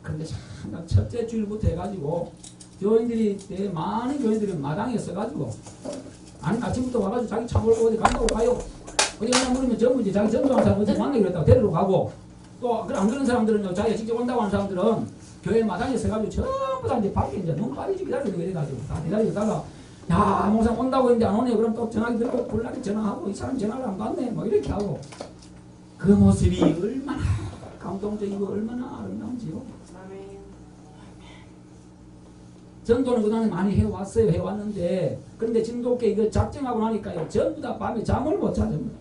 그런데 참 첫째 주일부터 해가지고 교인들이 많은 교인들이 마당에 서가지고 아니 아침부터 와가지고 자기 차 몰고 어디 간다고 가요. 어디 가냐 물으면 전부 이제 자기 전도하는 사람 어디 만나기로 했다고 데리러 가고 또 안 그런 사람들은요 자기가 직접 온다고 하는 사람들은 교회 마당에 서가지고 전부 다 이제 밖에 이제 눈 빠지지 기다리고 이래가지고 다 기다리다가 야, 목사 온다고 했는데 안 오네. 그럼 또 전화기 들고 불나게 전화하고 이 사람 전화를 안 받네. 뭐 이렇게 하고 그 모습이 얼마나 감동적이고 얼마나 아름다운지요. 전도는 그동안에 많이 해왔어요. 해왔는데 그런데 진돗개 이거 작정하고 나니까요. 전부 다 밤에 잠을 못 자줍니다.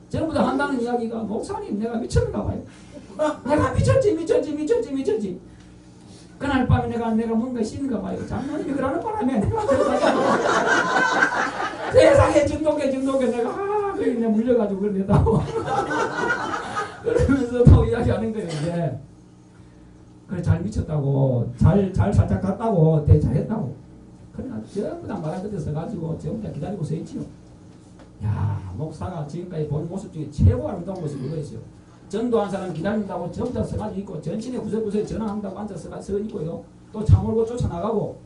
전부 다 한다는 이야기가 목사님 내가 미쳤는가 봐요. 내가 미쳤지. 그날 밤에 내가 뭔가 씻는가 봐요. 장로님이 그러는 바람에 내가 세상에 진돗개 내가 그냥 물려가지고 그랬다고 그러면서 또 이야기하는 거예요. 이제 그래 잘 미쳤다고 잘 살짝 갔다고 대잘했다고 그러나 전부 다 말할 끝에 서가지고 전부 다 기다리고 서 있지요. 야, 목사가 지금까지 본 모습 중에 최고 아름다운 모습이 그거였어요. 전도한 사람 기다린다고 전부 다 서가지고 있고 전신에 구석구석에 전화한다고 앉아서 서 있고요. 또 차 몰고 쫓아나가고.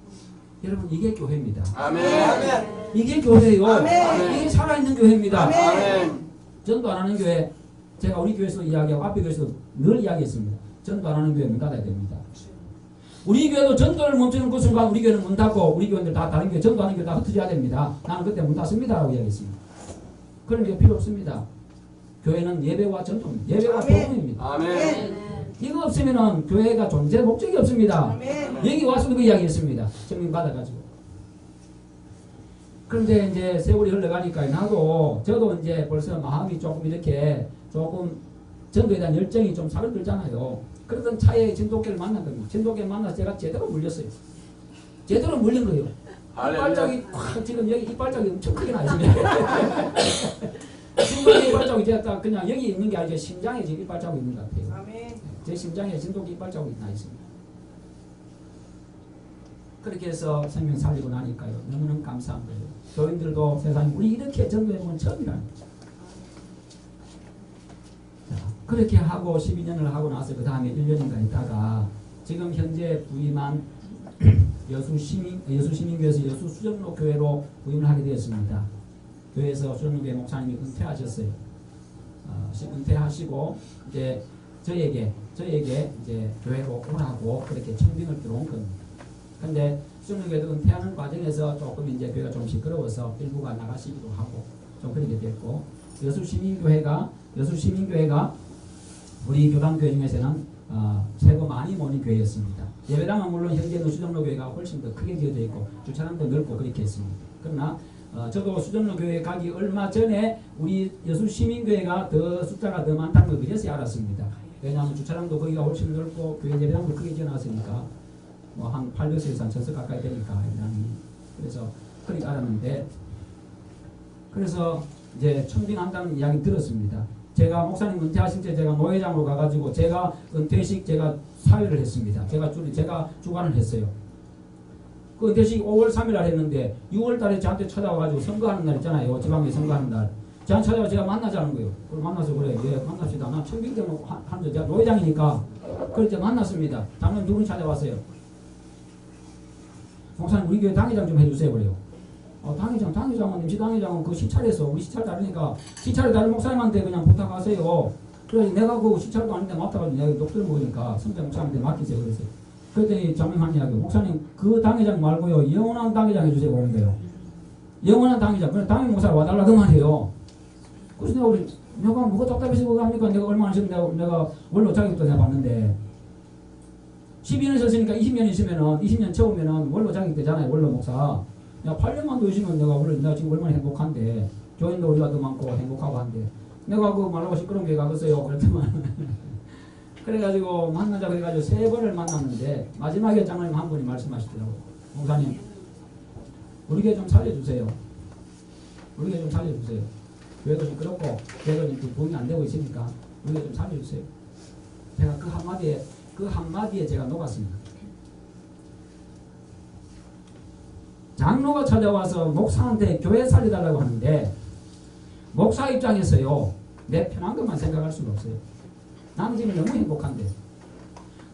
여러분 이게 교회입니다. 아멘. 이게 교회예요. 아멘. 이게 살아있는 교회입니다. 아멘. 전도 안 하는 교회 제가 우리 교회에서 이야기하고 앞에 교회에서 늘 이야기했습니다. 전도 안 하는 교회 문 닫아야 됩니다. 우리 교회도 전도를 멈추는 그 순간 우리 교회는 문 닫고 우리 교회들 다 다른 교회 전도하는 교회 다 흩어져야 됩니다. 나는 그때 문 닫습니다 라고 이야기했습니다. 그런 게 필요 없습니다. 교회는 예배와 전도입니다. 예배와 복음입니다. 아멘. 이거 없으면은 교회가 존재 목적이 없습니다. 아멘. 여기 와서도 그 이야기했습니다. 증명 받아가지고. 그런데 이제 세월이 흘러가니까 저도 이제 벌써 마음이 조금 이렇게 조금 전도에 대한 열정이 좀 사그들잖아요. 그러던 차에 진돗개를 만난 겁니다. 진돗개를 만나서 제가 제대로 물렸어요. 제대로 물린 거예요. 이빨짝이 지금 여기 이빨짝이 엄청 크게 나 있습니다. 진돗개 이빨짝이 제가 그냥 여기 있는 게 아니라 심장에 지금 이빨짝이 있는 것 같아요. 제 심장에 진돗개 이빨짝이 나 있습니다. 그렇게 해서 생명 살리고 나니까요. 너무너무 감사한 거예요. 교인들도 세상에 우리 이렇게 전도해보면 처음이라는 거죠. 그렇게 하고 12년을 하고 나서 그 다음에 1년인가 있다가 지금 현재 부임한 여수시민교회에서 여수수정로 교회로 부임을 하게 되었습니다. 교회에서 수정로교회 목사님이 은퇴하셨어요. 은퇴하시고 이제 저에게 이제 교회로 오라고 그렇게 청빙을 들어온 겁니다. 근데 수정로교회도 은퇴하는 과정에서 조금 이제 교회가 좀 시끄러워서 일부가 나가시기도 하고 좀 그렇게 됐고 여수시민교회가 우리 교단교회 중에서는 세고 많이 모인 교회였습니다. 예배당은 물론 현재는 수정로교회가 훨씬 더 크게 지어져 있고 주차장도 넓고 그렇게 했습니다. 그러나 저도 수정로교회 가기 얼마 전에 우리 여수시민교회가 더 숫자가 더 많다는 걸 그제서야 알았습니다. 왜냐하면 주차장도 거기가 훨씬 넓고 교회 예배당도 크게 지어놨으니까 뭐 한 800석에서 한 1000석 가까이 되니까 예배당이. 그래서 그렇게 알았는데 그래서 이제 청빙한다는 이야기 들었습니다. 제가 목사님 은퇴하신 때 제가 노회장으로 가가지고 제가 은퇴식 제가 사회를 했습니다. 제가 주관을 했어요. 그 은퇴식 5월 3일 날 했는데 6월 달에 저한테 찾아와가지고 선거하는 날 있잖아요. 지방에 선거하는 날. 저한테 찾아와 제가 만나자는 거예요. 그걸 만나서 그래. 예, 만납시다. 난 청빙 때문에 하는데 제가 노회장이니까 그럴 때 만났습니다. 당연 누군 찾아왔어요. 목사님 우리 교회 당회장 좀 해주세요. 그래요. 당회장은 임시당회장은 그 시찰에서 우리 시찰 다르니까 시찰에 다른 목사님한테 그냥 부탁하세요. 그래서 내가 그 시찰도 아닌데 맡아가지고 내가 녹두를 먹으니까 선배 목사님한테 맡기세요. 그랬어요. 그랬더니 장명한 이야기 목사님 그 당회장 말고요 영원한 당회장 해주세요. 그러는 거예요. 영원한 당회장. 그래 당회 목사를 와달라 그 말이에요. 그래서 내가 뭐가 답답해서 그거 합니까? 내가 얼마나 지금 내가 원로 자격도 내가 봤는데 12년 있었으니까 20년 있으면은 20년 채우면은 원로 자격 되잖아요. 원로 목사. 야 8년만 더 있으면 내가 지금 얼마나 행복한데 교인도 우리가 더 많고 행복하고 한데 내가 그 말하고 시끄러운 게 가겠어요. 그랬더만 그래가지고 만나자고 해가지고 3번을 만났는데 마지막에 장로님 한 분이 말씀하시더라고요. 목사님 우리 교회 좀 살려주세요. 우리 교회 좀 살려주세요. 교회도 시끄럽고 교회도 지금 돈이 안 되고 있으니까 우리 교회 좀 살려주세요. 제가 그 한마디에 제가 녹았습니다. 장로가 찾아와서 목사한테 교회 살려달라고 하는데 목사 입장에서요 내 편한 것만 생각할 수가 없어요. 나는 지금 너무 행복한데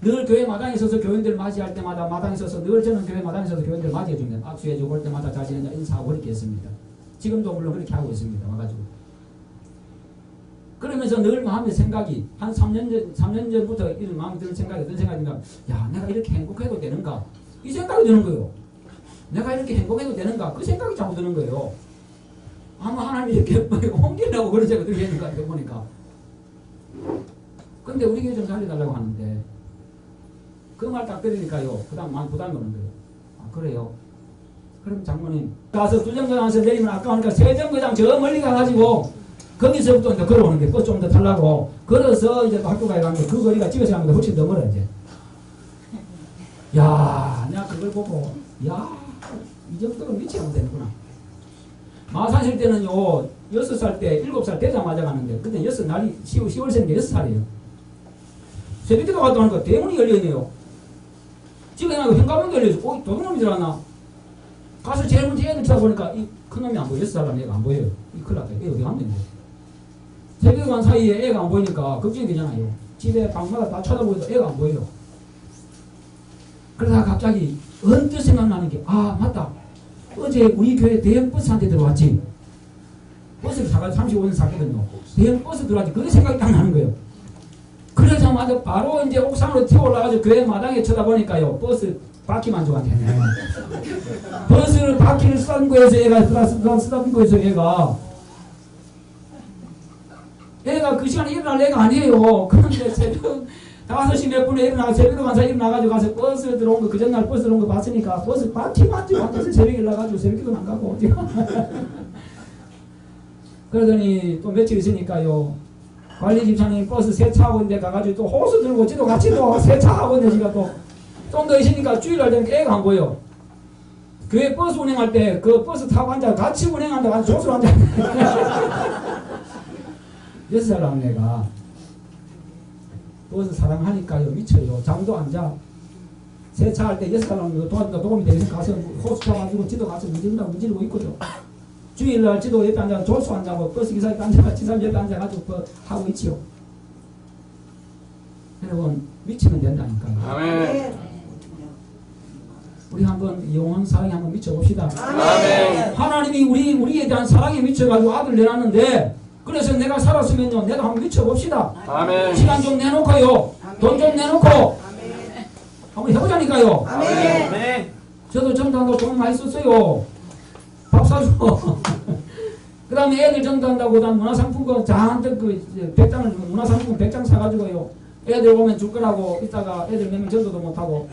늘 교회 마당에 서서 교인들 맞이할 때마다 마당에 서서 늘 저는 교회 마당에 서서 교인들 맞이해 주면 악수해주고 올 때마다 잘 지내냐 인사하고 그렇게 했습니다. 지금도 물론 그렇게 하고 있습니다. 와가지고 그러면서 늘 마음의 생각이 한 3년 전부터 이런 마음에 드는 생각이 어떤 생각인가 야 내가 이렇게 행복해도 되는가 이 생각이 드는 거예요. 내가 이렇게 행복해도 되는가? 그 생각이 자꾸 드는 거예요. 아마 하나님이 이렇게 옮기려고 그런 생각이 들겠는 것 같아요, 보니까. 근데 우리 교회 좀 살려달라고 하는데, 그 말 딱 들으니까요, 많이 부담이 오는 거예요. 아, 그래요? 그럼 장모님, 가서 두정거장에서 내리면 아까우니까 세정거장 저 멀리 가가지고, 거기서부터 이제 걸어오는 게, 좀 더 타려고, 걸어서 이제 학교 가야 하는데, 그 거리가 집에서 가면 훨씬 더 멀어, 이제. 야, 내가 그걸 보고, 야, 이 정도로 미치면 되는구나. 마산실 때는요, 6살 때, 7살 되자마자 가는데, 그때 10월 새는 게 6살이에요. 새벽에 갔다 오니까 대문이 열려있네요. 집에 나가고 현관문도 열려있어. 도둑놈이 들어왔나? 가서 제일 먼저 애들 찾아보니까, 이 큰 놈이 안 보여. 6살 애가 안 보여요. 이 큰일 났다. 애 어디 갔는데. 새벽에 간 사이에 애가 안 보이니까 걱정이 되잖아요. 집에 방마다 다 쳐다보니까 애가 안 보여요. 그러다가 갑자기 언뜻 생각나는 게, 아, 맞다. 어제 우리 교회 대형 버스 한 대 들어왔지. 버스를 사가지고 35년 샀거든요. 대형 버스 들어왔지. 그게 생각이 딱 나는 거예요. 그러자마자 바로 이제 옥상으로 튀어 올라가서 교회 마당에 쳐다보니까요. 버스 바퀴만 좋아하네. 버스를 바퀴를 싼 거에서 쓰던 거에서 애가 그 시간에 일어날 애가 아니에요. 그런데 새벽 5시 몇 분에 새벽에 간사 일어나가지고 가서 버스 들어온 거, 그 전날 버스 들어온 거 봤으니까 버스 바퀴만 좋아하면서 새벽에 일어나가지고 새벽에도 안 가고. 그러더니 또 며칠 있으니까요. 관리 집사님 버스 세차하고 있는데 가가지고 또 호수 들고 지도 같이 또 세차하고 있는데 지가 또 좀 더 있으니까 주일날 되니까 애가 안 보여. 교회 버스 운행할 때 그 버스 타고 앉아 같이 운행한다 가서 조수로 앉아. 6살 나온 애가 버스 사랑하니까요 미쳐요. 잠도 안 자. 세차할 때 6살 나온 거 도와준다 도움이 되니까 가서 호수 타가지고 지도 가서 문지르고 있거든. 주일날 지도 옆에 앉아 조수 앉아고 버스 기사 옆에 앉아 지사님 옆에 앉아가지고 하고 있지요. 여러분 미치면 된다니까요. 아멘. 우리 한번 영원 사랑에 한번 미쳐봅시다. 아멘. 하나님이 우리에 대한 사랑에 미쳐가지고 아들 내놨는데 그래서 내가 살았으면요 내가 한번 미쳐봅시다. 아멘. 시간 좀 내놓고요. 돈 좀 내놓고 한번 해보자니까요. 아멘. 저도 전도한다고 돈 많이 썼어요. 밥 사주고. 그 다음에 애들 전도한다고 난 문화상품권 잔뜩 그 100장을 문화상품권 100장 사가지고요. 애들 오면 줄 거라고 있다가 애들 몇 명 전도도 못하고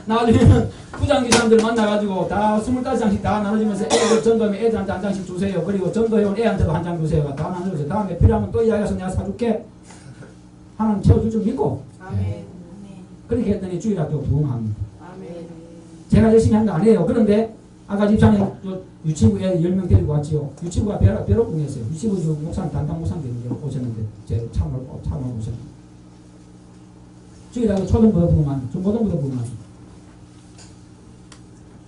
나중에는 부장기 사람들 만나가지고 다 25장씩 다 나눠주면서 애들 전도하면 애들한테 한 장씩 주세요. 그리고 전도해온 애한테도 한 장 주세요. 다 나눠주세요. 다음에 필요하면 또 이야기해서 내가 사줄게. 하나님 채워줄 줄 믿고. 아멘. 그렇게 했더니 주일학교 부흥합니다. 아멘. 제가 열심히 한 거 아니에요. 그런데 아까 집사님 유치부 애 10명 데리고 왔지요. 유치부가 배로궁이었어요. 유치부 목사님 담당 목사님들이 오셨는데 제 참을 오셨는데 주일학교 초등부도 부흥합니다. 중고등부도 부흥합니다.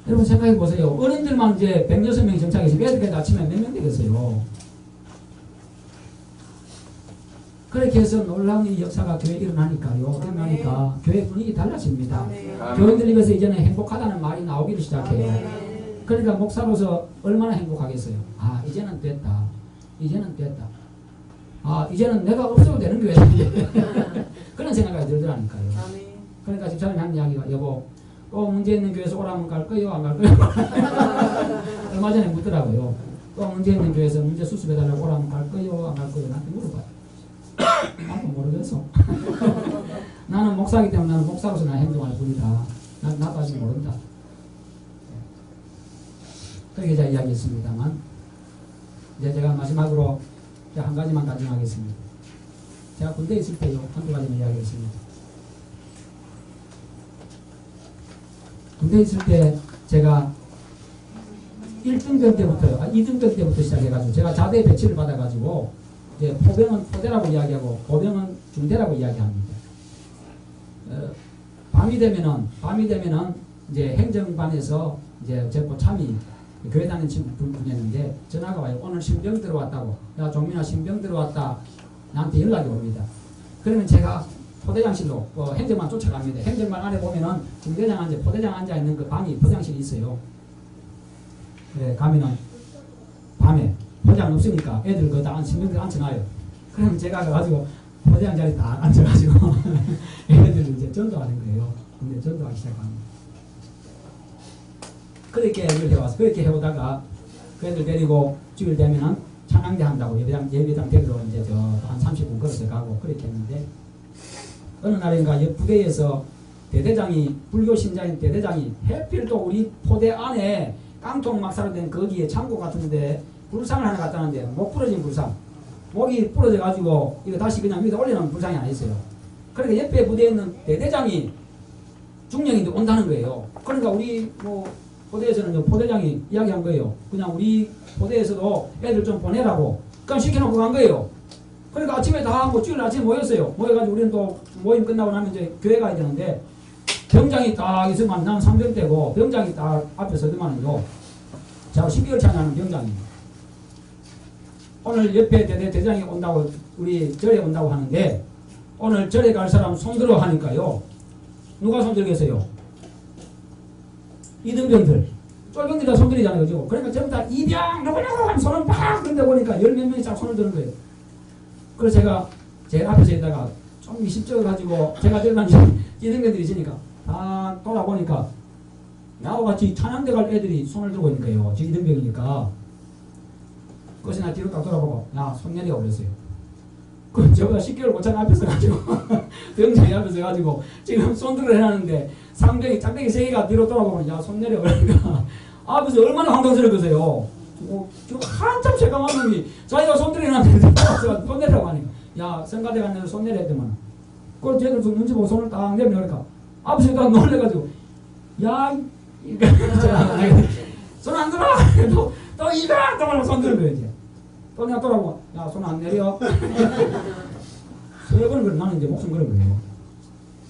여러분 생각해 보세요. 어른들만 이제 106명이 정착해서 애들까지 아침에 몇 명 되겠어요. 그렇게 해서 놀라운 이 역사가 교회에 일어나니까요. 일어나니까 교회 분위기 달라집니다. 교인들이 그래서 이제는 행복하다는 말이 나오기를 시작해요. 그러니까 목사로서 얼마나 행복하겠어요. 아 이제는 됐다. 이제는 됐다. 아 이제는 내가 없어도 되는 교회. 그런 생각이 들더라니까요. 그러니까 집사람이 한 이야기가 여보 또 문제 있는 교회에서 오라면 갈 거요? 안 갈 거요? 얼마 전에 묻더라고요. 또 문제 있는 교회에서 문제 수습해달라고 오라면 갈 거요? 안 갈 거요? 나한테 물어봐요. 나도 모르겠어. 나는 목사이기 때문에 나는 목사로서 나 행동할 뿐이다. 난 나까지 모른다. 그렇게 제가 이야기했습니다만 이제 제가 마지막으로 한 가지만 가정하겠습니다. 제가 군대에 있을 때요 한두 가지만 이야기했습니다. 군대에 있을 때 제가 1등병 때부터요 2등병 때부터 시작해가지고 제가 자대 배치를 받아가지고 이제 포병은 포대라고 이야기하고 보병은 중대라고 이야기합니다. 밤이 되면은 이제 행정반에서 이제 제보 참이 교회 다니는 분이었는데 전화가 와요. 오늘 신병 들어왔다고. 야 종민아 신병 들어왔다. 나한테 연락이 옵니다. 그러면 제가 포대장실로 행정반 쫓아갑니다. 행정반 안에 보면은 중대장 앉아 포대장 앉아 있는 그 방이 포장실이 있어요. 그래 가면은 밤에 포장 없으니까 애들 그다 신병들 앉혀놔요. 그러면 제가 가가지고 포대장 자리 딱 앉아가지고 애들을 이제 전도하는 거예요. 근데 전도하기 시작합니다. 그렇게 늘 해왔어. 그렇게 해오다가 그 애들 데리고 주일 되면은 찬양대 한다고 예배당 데리러 이제 한 30분 걸어서 가고 그렇게 했는데 어느 날인가 옆 부대에서 대대장이 불교 신자인 대대장이 해필 또 우리 포대 안에 깡통 막사로 된 거기에 창고 같은데 불상을 하나 갖다 놨는데 목 부러진 불상 목이 부러져 가지고 이거 다시 그냥 위에다 올려놓은 불상이 하나 있어요. 그러니까 옆에 부대에 있는 대대장이 중령인데 온다는 거예요. 그러니까 우리 뭐 포대에서는 포대장이 이야기한 거예요. 그냥 우리 포대에서도 애들 좀 보내라고 그냥 시켜놓고 간 거예요. 그러니까 아침에 다 뭐 주일 아침에 모였어요. 모여가지고 우리는 또 모임 끝나고 나면 이제 교회 가야 되는데 병장이 딱 있으면 난 상병대고 병장이 딱 앞에 서더만요. 자 12월 차냐는 병장이 오늘 옆에 대장이 온다고 우리 절에 온다고 하는데 오늘 절에 갈 사람 손들어 하니까요. 누가 손들겠어요? 이등병들 쫄병들이 다 손들이잖아요. 그죠? 그러니까 전부 다 이병 누구냐고 하면 손을 팍 들다 보니까 열 몇 명이 딱 손을 드는 거예요. 그래서 제가 제일 앞에서 있다가 좀 미십쩍어 가지고 제가 들어간 이등병들이 있으니까 다 돌아보니까 나와 같이 찬양대 갈 애들이 손을 들고 있는 거예요. 지 이등병이니까. 그래서 나 뒤로 딱 돌아보고 야 손 내리가 그랬어요. 그 저보다 10개월 고창 앞에서 가지고 병장이 앞에서 가지고 지금 손들을 해놨는데 상병이 짝대기 3개가 뒤로 돌아보면 야 손 내려 그러니까 앞에서 얼마나 황당스럽겠어요. 지금 한참 체감한 놈이 자기가 손들이 해놨는데 손 내려고 하니까 야 성가대 갔는데 손 내려 했더만 그걸 쟤들 눈치 보고 손을 딱 내려놓으니까 앞에서 딱 놀래가지고 야 손 안 들어 또 이병 동안 손 들은 거예요. 이제 또 내가 돌아보고 야 손 안 내려 3번을 그래 나는 이제 목숨 걸은 거예요.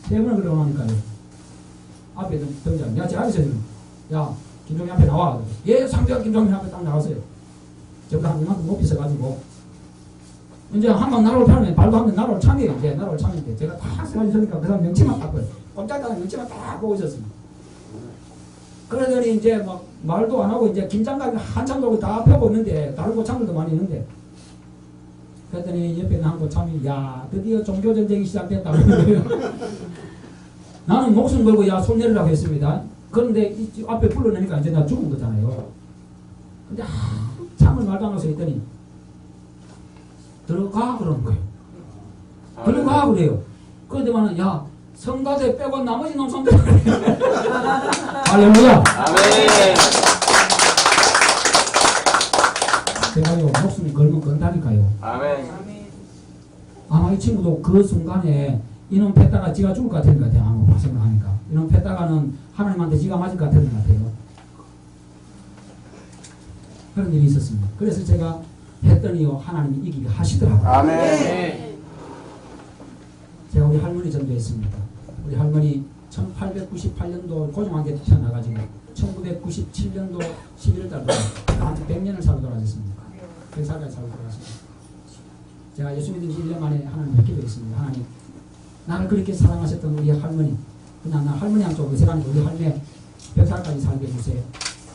3번을 그러고 나니까요 앞에 있는 병장 내가 제 앞에서 야 김종민 앞에 나와 예 상대가 김종민 앞에 딱 나왔어요. 저보다 한 이만큼 높이 있어가지고 이제 한 방 날아올 편하면 발도 한번 날아올 참이에요. 이제 날아올 참인데 제가 딱 세가지고 서니까 그 사람 명치만 딱 보여 꼼짝달아 명치만 딱 보고 있었습니다. 그러더니 이제 막 말도 안 하고 이제 긴장감이 한참 돌고 다 펴고 있는데 다른 고참들도 많이 있는데 그랬더니 옆에 있는 한 고참이 야 드디어 종교전쟁이 시작됐다 나는 목숨 걸고 야 손 내리라고 했습니다. 그런데 이 앞에 불러내니까 이제 나 죽은 거잖아요. 근데 한참을 말도 안 하고 있더니 들어가 그러는 거예요. 들어가 그래요. 그런데만은 야 성가대 빼고 나머지 놈 손 들어 할렐루야. 아멘. 제가요 목숨 걸면 건다니까요. 아멘. 아마 이 친구도 그 순간에 이놈 패다가 지가 죽을 것 같은 것 같아요. 아마 생각하니까 이놈 패다가는 하나님한테 지가 맞을 것 같은 것 같아요. 그런 일이 있었습니다. 그래서 제가 했더니요 하나님이 이기게 하시더라고요. 아멘. 제가 우리 할머니 전도했습니다. 우리 할머니 1898년도 고종한테 태어나가지고 1997년도 11월달도 한 100년을 살고 돌아가셨습니다. 100살까지 살고 돌아가셨습니다. 제가 예수 믿은 지 1년 만에 하나님을 기도했습니다. 하나님 나를 그렇게 사랑하셨던 우리 할머니 그냥 나 할머니 한쪽 의세라는 우리 할매 100살까지 살게 해주세요.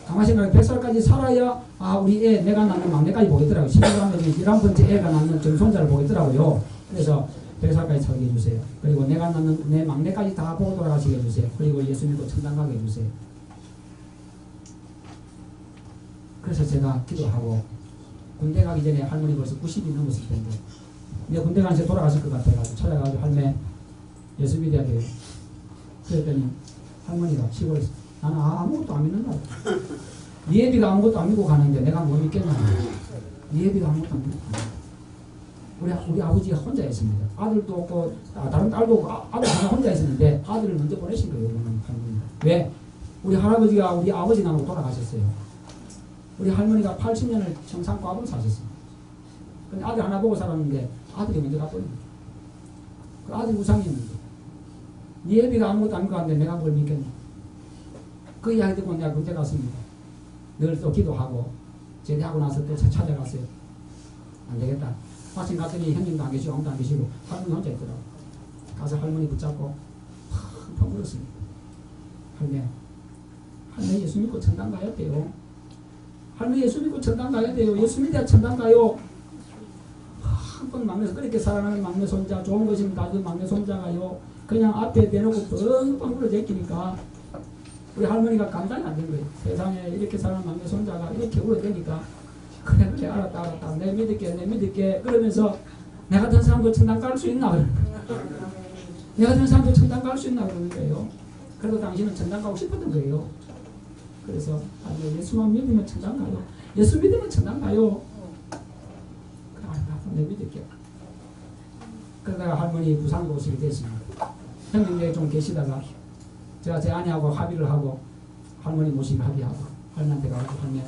가만히 생각해 100살까지 살아야 우리 애 내가 낳는 막내까지 보겠더라고요. 11번째 애가 낳는 정손자를 보겠더라고요. 그래서 100살까지 살게 해주세요. 그리고 내가 낳는 내 막내까지 다 보고 돌아가시게 해주세요. 그리고 예수 믿고 천당 가게 해주세요. 그래서 제가 기도하고 군대 가기 전에 할머니 벌써 90이 넘었을 텐데 내가 군대 가서 돌아가실 것 같아가지고 찾아가지고 할매 예수 믿어야 돼요. 그랬더니 할머니가 시골에서 나는 아무것도 안 믿는다. 네 애비가 아무것도 안 믿고 가는데 내가 못 믿겠냐. 네 애비가 아무것도 안 믿고 가는데 우리 아버지가 혼자 있습니다. 아들도 없고 다른 딸도 없고 아들 하나 혼자 있었는데 아들을 먼저 보내신 거예요. 할머니가. 왜? 우리 할아버지가 우리 아버지 나무 돌아가셨어요. 우리 할머니가 80년을 청산과학을 사셨습니다. 근데 아들 하나 보고 살았는데 아들이 먼저 가버린 거예요. 그 아들이 우상이었는데 네 애비가 아무것도 안 믿고 갔는데 내가 뭘 믿겠냐. 그 이야기 듣고 내가 군대 갔습니다. 늘 또 기도하고 제대하고 나서 또 찾아갔어요. 안 되겠다. 마침 갔더니 형님도 안 계시고 아무도 안 계시고 할머니 혼자 있더라고. 가서 할머니 붙잡고 펑 울었습니다. 할머니 예수 믿고 천당 가야 돼요. 할머니 예수 믿고 천당 가야 돼요. 예수 믿어야 천당 가요. 한 번 막내서 그렇게 사랑하는 막내 손자 좋은 것입니다. 그 막내 손자가요. 그냥 앞에 대놓고 뻥뻥 울어 제끼니까 우리 할머니가 감당이 안 된 거예요. 세상에 이렇게 사는 막내 손자가 이렇게 울어대니까 그래 알았다 내 믿을게 그러면서 내 같은 사람도 천당 갈 수 있나 그러는 거예요. 내 같은 사람도 천당 갈 수 있나 그러는 거예요. 그래도 당신은 천당 가고 싶었던 거예요. 그래서 예수만 믿으면 천당 가요. 예수 믿으면 천당 가요. 내 믿을게요. 그러다가 할머니 부산으로 오시게 됐습니다. 형님들이 좀 계시다가 제가 제 아내하고 합의를 하고 할머니 모시기 합의하고 할머니한테 가서 할머니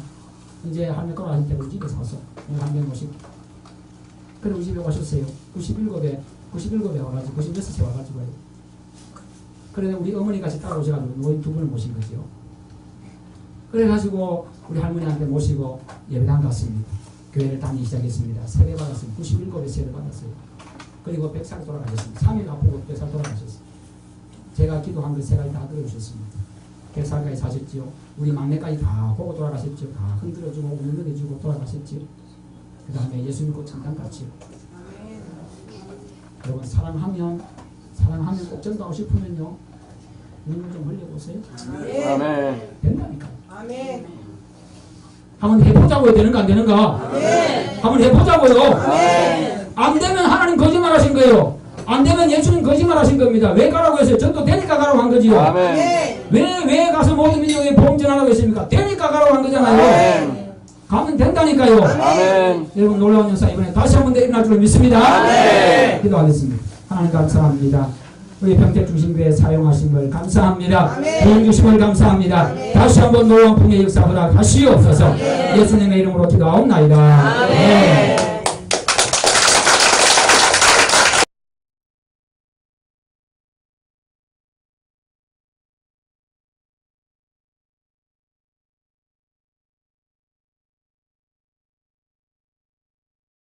이제 할머니 돌아가실 때 우리 집에서 와서 할머니 모시고 그래 우리 집에 오셨어요. 97에 와가지고 96세 와가지고요. 그래 우리 어머니 같이 따라오셔가지고 노인 두 분을 모신 거죠. 그래가지고 우리 할머니한테 모시고 예배당 갔습니다. 교회를 다니기 시작했습니다. 세례 받았습니다. 97에 세례 받았어요. 그리고 100살 돌아가셨습니다. 3일 아프고 100살 돌아가셨어요. 제가 기도한 걸 세 가지 다 들어주셨습니다. 100살까지 사셨지요. 우리 막내까지 다 보고 돌아가셨죠. 다 흔들어주고 울려내주고 돌아가셨지요. 그 다음에 예수 믿고 천당 갔지요. 여러분 사랑하면 꼭 전도하고 싶으면요. 눈물 좀 흘려보세요. 아멘. 된다니까요. 아멘. 한번 해보자고요. 되는가 안 되는가? 아멘. 한번 해보자고요. 아멘. 안 되면 하나님 거짓말 하신 거예요. 안 되면 예수님 거짓말 하신 겁니다. 왜 가라고 했어요? 전도 되니까 가라고 한 거지요. 아멘. 왜 가서 모든 민족에 복음 전하라고 했습니까? 되니까 가라고 한 거잖아요. 아멘. 가면 된다니까요. 아멘. 여러분 놀라운 역사 이번에 다시 한번 더 일어날 줄 믿습니다. 아멘. 기도하겠습니다. 하나님 감사합니다. 우리 평택중심교회 사용하신 걸 감사합니다. 아멘. 도움 주신 걸 감사합니다. 아멘. 다시 한번 놀라운 풍의 역사 허락하시옵소서. 예수님의 이름으로 기도하옵나이다. 아멘.